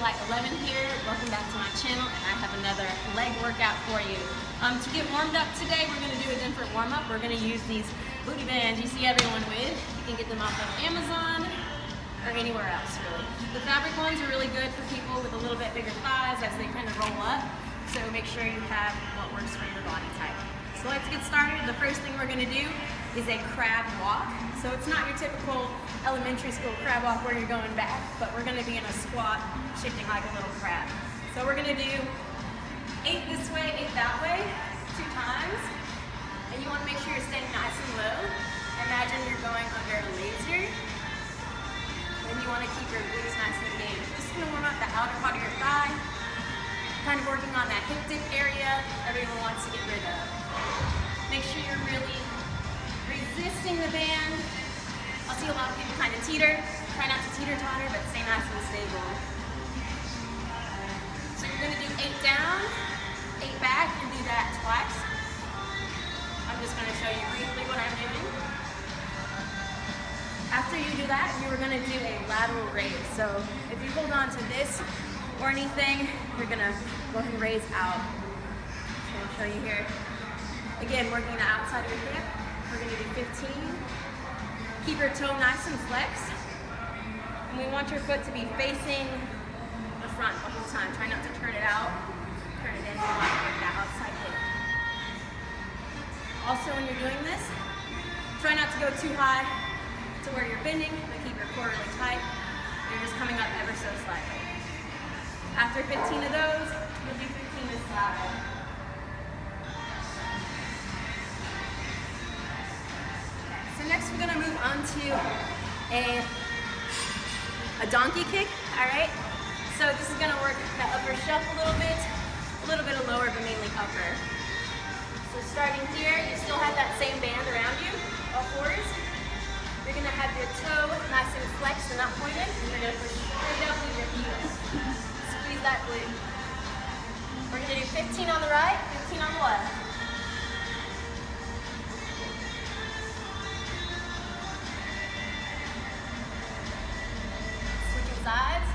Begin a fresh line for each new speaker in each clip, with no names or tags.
July 11 here. Welcome back to my channel, and I have another leg workout for you. To get warmed up today, we're going to do a different warm-up. We're going to use these booty bands you see everyone with. You can get them off of Amazon or anywhere else, really. The fabric ones are really good for people with a little bit bigger thighs as they kind of roll up. So make sure you have what works for your body type. So let's get started. The first thing we're going to do is a crab walk. So it's not your typical elementary school crab walk where you're going back, but we're going to be in a squat, shifting like a little crab. So we're going to do 8 this way, 8 that way, 2 times. And you want to make sure you're staying nice and low. Imagine you're going under a laser. Then you want to keep your glutes nice and engaged. This is going to warm up the outer part of your thigh, kind of working on that hip dip area everyone wants to get rid of. Make sure you're really resisting the band. I'll see a lot of people kind of teeter. Try not to teeter-totter, but stay nice and stable. So you're going to do 8 down, 8 back, and do that twice. I'm just going to show you briefly what I'm doing. After you do that, you are going to do a lateral raise. So if you hold on to this or anything, you're going to go ahead and raise out. So I'll show you here. Again, working the outside of your hip. We're going to do 15. Keep your toe nice and flexed. And we want your foot to be facing the front the whole time. Try not to turn it out. Turn it in. You want to work that outside hip. Also, when you're doing this, try not to go too high to where you're bending, but keep your core really tight. You're just coming up ever so slightly. After 15 of those, you'll do 15 this side. So next we're gonna move on to a donkey kick, all right? So this is gonna work the upper shelf a little bit of lower, but mainly upper. So starting here, you still have that same band around you, all fours. You're gonna have your toe nice and flexed and not pointed, and you're gonna push straight up with your heel. Squeeze that glute. We're gonna do 15 on the right, 15 on the left. Switching sides.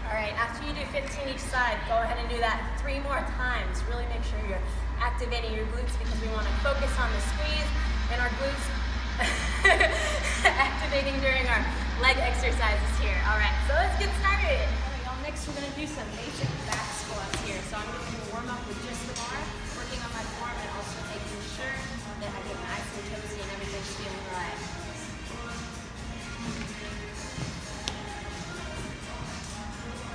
All right, after you do 15 each side, go ahead and do that 3 more times. Really make sure you're activating your glutes because we want to focus on the squeeze and our glutes activating during our leg exercises here. All right, so let's get started. All right, y'all, next we're going to do some basic back squats here. So I'm going to warm up with just the bar, working on my form and also making sure that I get nice and toasty and everything's feeling right.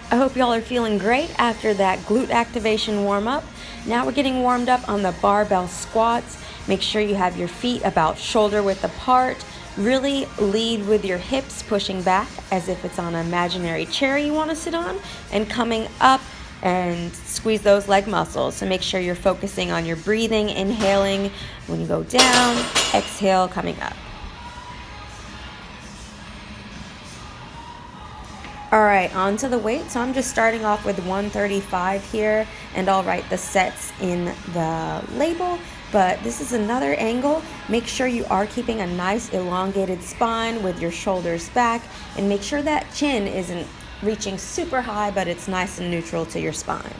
I hope y'all are feeling great after that glute activation warm-up. Now we're getting warmed up on the barbell squats. Make sure you have your feet about shoulder width apart. Really lead with your hips pushing back as if it's on an imaginary chair you want to sit on, and coming up and squeeze those leg muscles. So make sure you're focusing on your breathing, inhaling when you go down, exhale, coming up. All right, on to the weight. So I'm just starting off with 135 here, and I'll write the sets in the label, but this is another angle. Make sure you are keeping a nice elongated spine with your shoulders back, and make sure that chin isn't reaching super high, but it's nice and neutral to your spine.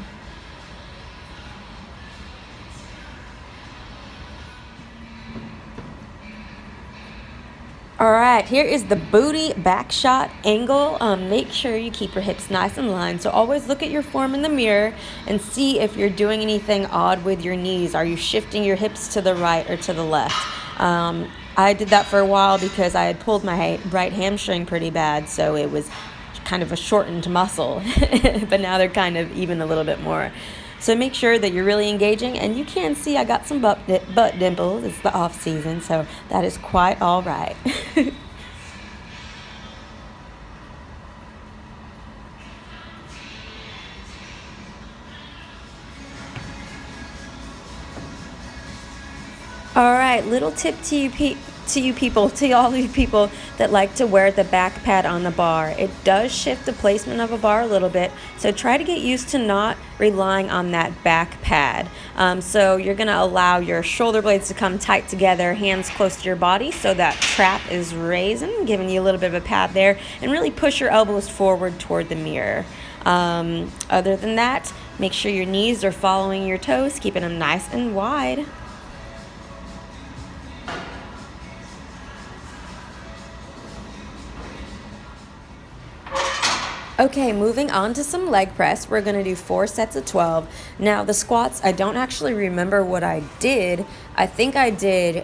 All right, here is the booty back shot angle. Make sure you keep your hips nice and lined. So always look at your form in the mirror and see if you're doing anything odd with your knees. Are you shifting your hips to the right or to the left? I did that for a while because I had pulled my right hamstring pretty bad, so it was kind of a shortened muscle, but now they're kind of even a little bit more. So make sure that you're really engaging, and you can see I got some butt dimples. It's the off season, so that is quite all right. All right, little tip to you to all you people that like to wear the back pad on the bar, it does shift the placement of a bar a little bit, so try to get used to not relying on that back pad. So you're going to allow your shoulder blades to come tight together, hands close to your body, so that trap is raising, giving you a little bit of a pad there, and really push your elbows forward toward the mirror. Other than that, make sure your knees are following your toes, keeping them nice and wide. Okay, moving on to some leg press. We're going to do 4 sets of 12. Now, the squats, I don't actually remember what I did. I think I did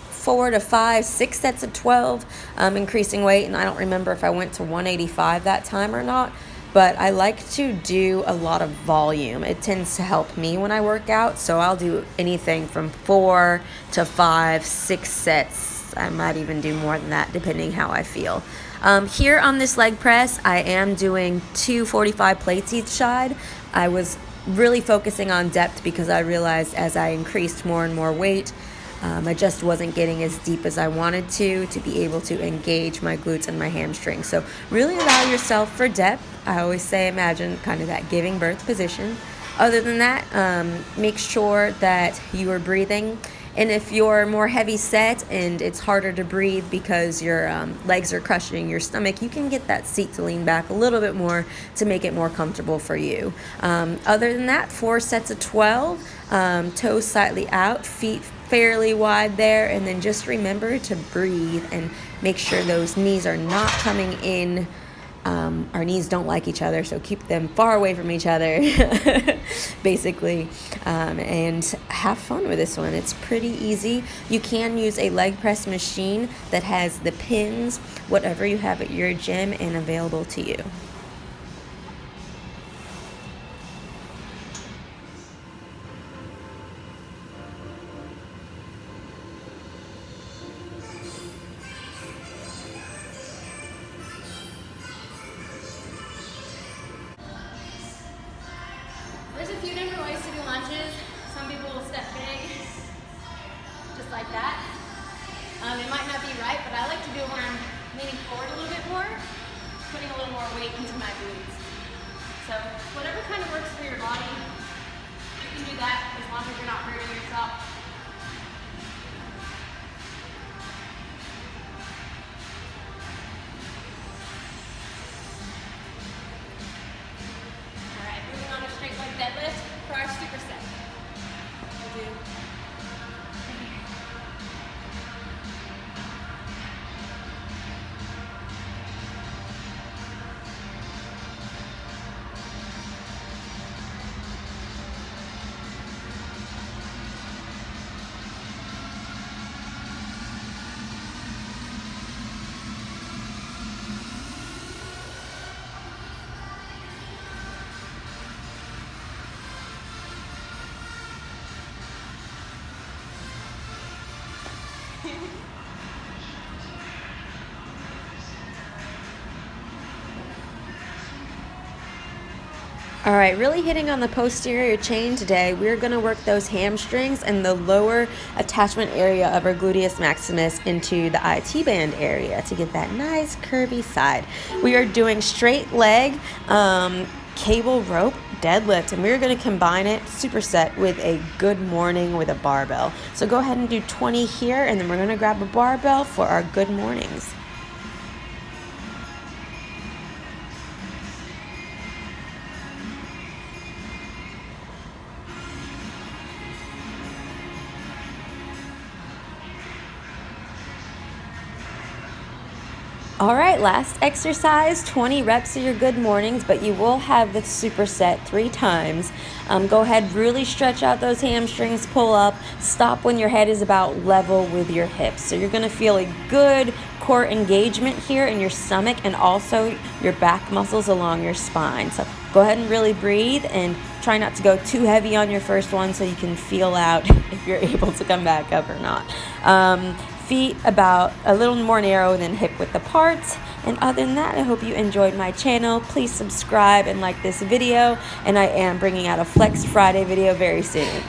4 to 5, 6 sets of 12, increasing weight, and I don't remember if I went to 185 that time or not. But I like to do a lot of volume. It tends to help me when I work out, so I'll do anything from 4 to 5, 6 sets. I might even do more than that, depending how I feel. Here on this leg press, I am doing 2 45 plates each side. I was really focusing on depth because I realized as I increased more and more weight, I just wasn't getting as deep as I wanted to be able to engage my glutes and my hamstrings. So really allow yourself for depth. I always say imagine kind of that giving birth position. Other than that, make sure that you are breathing. And if you're more heavy set and it's harder to breathe because your legs are crushing your stomach, you can get that seat to lean back a little bit more to make it more comfortable for you. Other than that, 4 sets of 12, toes slightly out, feet fairly wide there, and then just remember to breathe and make sure those knees are not coming in. Our knees don't like each other, so keep them far away from each other, basically, and have fun with this one. It's pretty easy. You can use a leg press machine that has the pins, whatever you have at your gym and available to you.
There's a few different ways to do lunges. Some people will step big, just like that. It might not be right, but I like to do it when I'm leaning forward a little bit more, putting a little more weight into my glutes. So whatever kind of works for your body, you can do that as long as you're not hurting yourself. Deadlift for our superset. We'll do
All right, really hitting on the posterior chain today. We're going to work those hamstrings and the lower attachment area of our gluteus maximus into the IT band area to get that nice curvy side. We are doing straight leg cable rope deadlift, and we're going to combine it superset with a good morning with a barbell. So go ahead and do 20 here, and then we're going to grab a barbell for our good mornings. All right, last exercise, 20 reps of your good mornings, but you will have the superset 3 times. Go ahead, really stretch out those hamstrings, pull up, stop when your head is about level with your hips. So you're gonna feel a good core engagement here in your stomach and also your back muscles along your spine. So go ahead and really breathe and try not to go too heavy on your first one so you can feel out if you're able to come back up or not. Feet about a little more narrow than hip width apart. And other than that, I hope you enjoyed my channel. Please subscribe and like this video. And I am bringing out a Flex Friday video very soon.